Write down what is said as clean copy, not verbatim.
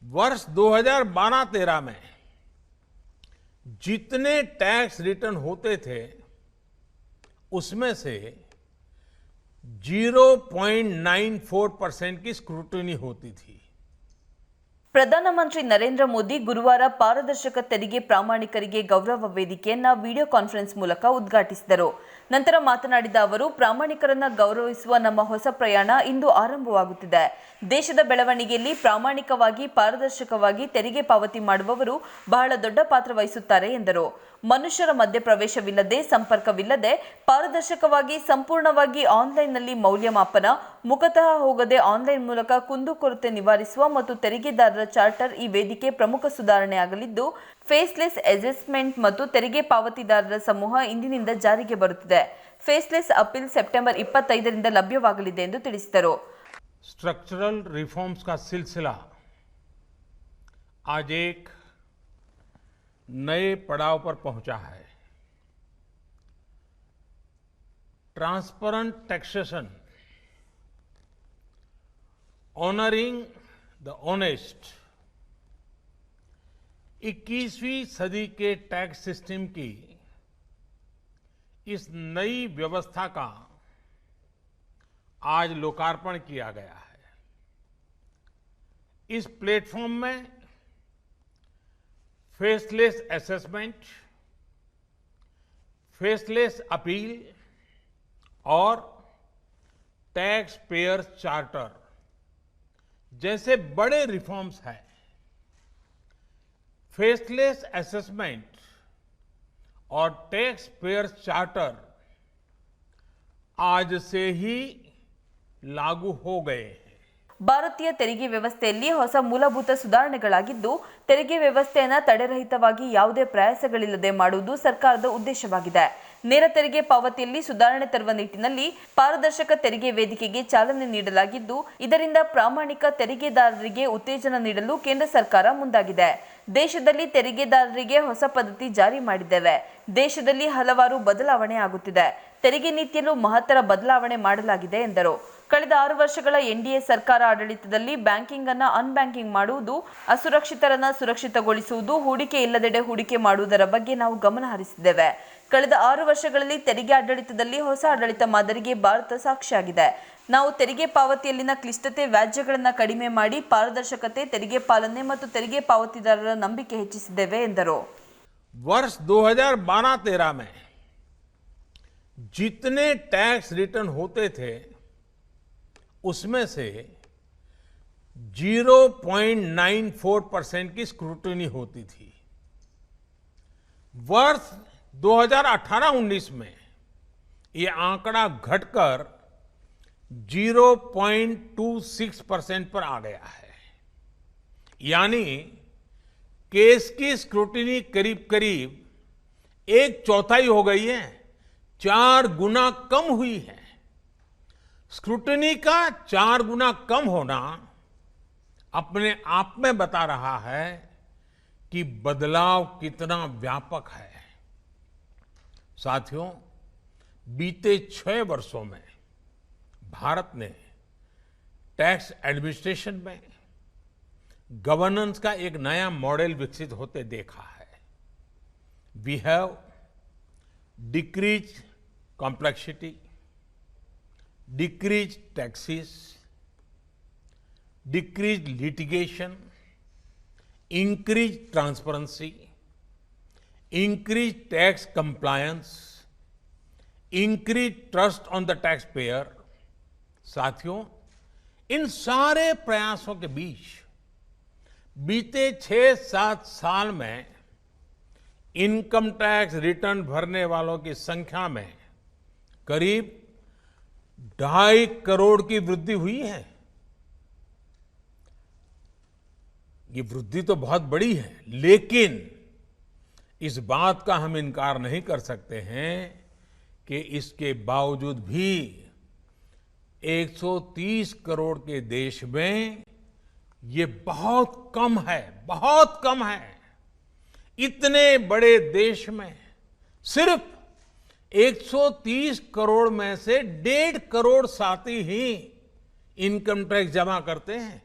वर्ष 2012-13 में जितने टैक्स रिटर्न होते थे उसमें से 0.94% की स्क्रूटनी होती थी। ಪ್ರಧಾನಮಂತ್ರಿ ನರೇಂದ್ರ ಮೋದಿ ಗುರುವಾರ ಪಾರದರ್ಶಕ ತೆರಿಗೆ ಪ್ರಾಮಾಣಿಕರಿಗೆ ಗೌರವ ವೇದಿಕೆಯನ್ನ ವಿಡಿಯೋ ಕಾನ್ಫರೆನ್ಸ್ ಮೂಲಕ ಉದ್ಘಾಟಿಸಿದರು. ನಂತರ ಮಾತನಾಡಿದ ಅವರು, ಪ್ರಾಮಾಣಿಕರನ್ನ ಗೌರವಿಸುವ ನಮ್ಮ ಹೊಸ ಪ್ರಯಾಣ ಇಂದು ಆರಂಭವಾಗುತ್ತಿದೆ. ದೇಶದ ಬೆಳವಣಿಗೆಯಲ್ಲಿ ಪ್ರಾಮಾಣಿಕವಾಗಿ ಪಾರದರ್ಶಕವಾಗಿ ತೆರಿಗೆ ಪಾವತಿ ಮಾಡುವವರು ಬಹಳ ದೊಡ್ಡ ಪಾತ್ರ ವಹಿಸುತ್ತಾರೆ ಎಂದರು. ಮನುಷ್ಯರ ಮಧ್ಯಪ್ರವೇಶವಿಲ್ಲದೆ, ಸಂಪರ್ಕವಿಲ್ಲದೆ ಪಾರದರ್ಶಕವಾಗಿ ಸಂಪೂರ್ಣವಾಗಿ ಆನ್ಲೈನ್ನಲ್ಲಿ ಮೌಲ್ಯಮಾಪನ, ಮುಖತಃ ಹೋಗದೆ ಆನ್ಲೈನ್ ಮೂಲಕ ಕುಂದುಕೊರತೆ ನಿವಾರಿಸುವ ಮತ್ತು ತೆರಿಗೆದಾರರ ಚಾರ್ಟರ್ ಈ ವೇದಿಕೆ ಪ್ರಮುಖ ಸುಧಾರಣೆಯಾಗಲಿದ್ದು, ಫೇಸ್ಲೆಸ್ ಅಸೆಸ್ಮೆಂಟ್ ಮತ್ತು ತೆರಿಗೆ ಪಾವತಿದಾರರ ಸಮೂಹ ಇಂದಿನಿಂದ ಜಾರಿಗೆ ಬರುತ್ತಿದೆ. ಫೇಸ್ಲೆಸ್ ಅಪೀಲ್ ಸೆಪ್ಟೆಂಬರ್ 25ರಿಂದ ಲಭ್ಯವಾಗಲಿದೆ ಎಂದು ತಿಳಿಸಿದರು. स्ट्रक्चरल रिफॉर्म्स का सिलसिला आज एक नए पड़ाव पर पहुंचा है. Transparent taxation, honouring the honest, 21वीं सदी के टैक्स सिस्टम की इस नई व्यवस्था का आज लोकार्पण किया गया है. इस प्लेटफॉर्म में फेसलेस असेसमेंट, फेसलेस अपील और टैक्स पेयर चार्टर जैसे बड़े रिफॉर्म्स हैं. फेसलेस असेसमेंट और टैक्स पेयर चार्टर आज से ही लागू हो गए हैं. ಭಾರತೀಯ ತೆರಿಗೆ ವ್ಯವಸ್ಥೆಯಲ್ಲಿ ಹೊಸ ಮೂಲಭೂತ ಸುಧಾರಣೆಗಳಾಗಿದ್ದು, ತೆರಿಗೆ ವ್ಯವಸ್ಥೆಯನ್ನು ತಡೆರಹಿತವಾಗಿ ಯಾವುದೇ ಪ್ರಯಾಸಗಳಿಲ್ಲದೆ ಮಾಡುವುದು ಸರ್ಕಾರದ ಉದ್ದೇಶವಾಗಿದೆ. ನೇರ ತೆರಿಗೆ ಪಾವತಿಯಲ್ಲಿ ಸುಧಾರಣೆ ತರುವ ನಿಟ್ಟಿನಲ್ಲಿ ಪಾರದರ್ಶಕ ತೆರಿಗೆ ವೇದಿಕೆಗೆ ಚಾಲನೆ ನೀಡಲಾಗಿದ್ದು, ಇದರಿಂದ ಪ್ರಾಮಾಣಿಕ ತೆರಿಗೆದಾರರಿಗೆ ಉತ್ತೇಜನ ನೀಡಲು ಕೇಂದ್ರ ಸರ್ಕಾರ ಮುಂದಾಗಿದೆ. ದೇಶದಲ್ಲಿ ತೆರಿಗೆದಾರರಿಗೆ ಹೊಸ ಪದ್ಧತಿ ಜಾರಿ ಮಾಡಿದ್ದೇವೆ. ದೇಶದಲ್ಲಿ ಹಲವಾರು ಬದಲಾವಣೆ ಆಗುತ್ತಿದೆ. ತೆರಿಗೆ ನೀತಿಯಲ್ಲೂ ಮಹತ್ತರ ಬದಲಾವಣೆ ಮಾಡಲಾಗಿದೆ ಎಂದರು. ಕಳೆದ 6 ವರ್ಷಗಳ ಎನ್ಡಿಎ ಸರ್ಕಾರ ಆಡಳಿತದಲ್ಲಿ ಬ್ಯಾಂಕಿಂಗ್ ಅನ್ನು ಅನ್ಬ್ಯಾಂಕಿಂಗ್ ಮಾಡುವುದು, ಅಸುರಕ್ಷಿತರನ್ನ ಸುರಕ್ಷಿತಗೊಳಿಸುವುದು, ಹೂಡಿಕೆ ಇಲ್ಲದೆಡೆ ಹೂಡಿಕೆ ಮಾಡುವುದರ ಬಗ್ಗೆ ನಾವು ಗಮನ ಹರಿಸಿದ್ದೇವೆ. ಕಳೆದ 6 ವರ್ಷಗಳಲ್ಲಿ ತೆರಿಗೆ ಆಡಳಿತದಲ್ಲಿ ಹೊಸ ಆಡಳಿತ ಮಾದರಿಗೆ ಭಾರತ ಸಾಕ್ಷಿಯಾಗಿದೆ. ನಾವು ತೆರಿಗೆ ಪಾವತಿಯಲ್ಲಿನ ಕ್ಲಿಷ್ಟತೆ, ವ್ಯಾಜ್ಯಗಳನ್ನು ಕಡಿಮೆ ಮಾಡಿ ಪಾರದರ್ಶಕತೆ, ತೆರಿಗೆ ಪಾಲನೆ ಮತ್ತು ತೆರಿಗೆ ಪಾವತಿದಾರರ ನಂಬಿಕೆ ಹೆಚ್ಚಿಸಿದ್ದೇವೆ ಎಂದರು. वर्ष 2012-13 में जितने टैक्स रिटर्न होते थे उसमें से 0.94% की स्क्रूटनी होती थी. वर्ष 2018-19 में ये आंकड़ा घटकर 0.26% पर आ गया है. यानी केस की स्क्रूटनी करीब करीब 1/4 हो गई है, 4 गुना कम हुई है. स्क्रूटनी का 4 गुना कम होना अपने आप में बता रहा है कि बदलाव कितना व्यापक है. साथियों, बीते 6 वर्षों में भारत ने टैक्स एडमिनिस्ट्रेशन में गवर्नेंस का एक नया मॉडल विकसित होते देखा है. We have decrease complexity, decrease taxes, decrease litigation, increase transparency, increase tax compliance, increase trust on the taxpayer. साथियों, इन सारे प्रयासों के बीच बीते 6-7 साल में इनकम टैक्स रिटर्न भरने वालों की संख्या में करीब 2.5 करोड़ की वृद्धि हुई है. ये वृद्धि तो बहुत बड़ी है, लेकिन इस बात का हम इनकार नहीं कर सकते हैं कि इसके बावजूद भी 130 करोड़ के देश में ये बहुत कम है, बहुत कम है. इतने बड़े देश में सिर्फ 130 करोड़ में से 1.5 करोड़ साथी ही इनकम टैक्स जमा करते हैं.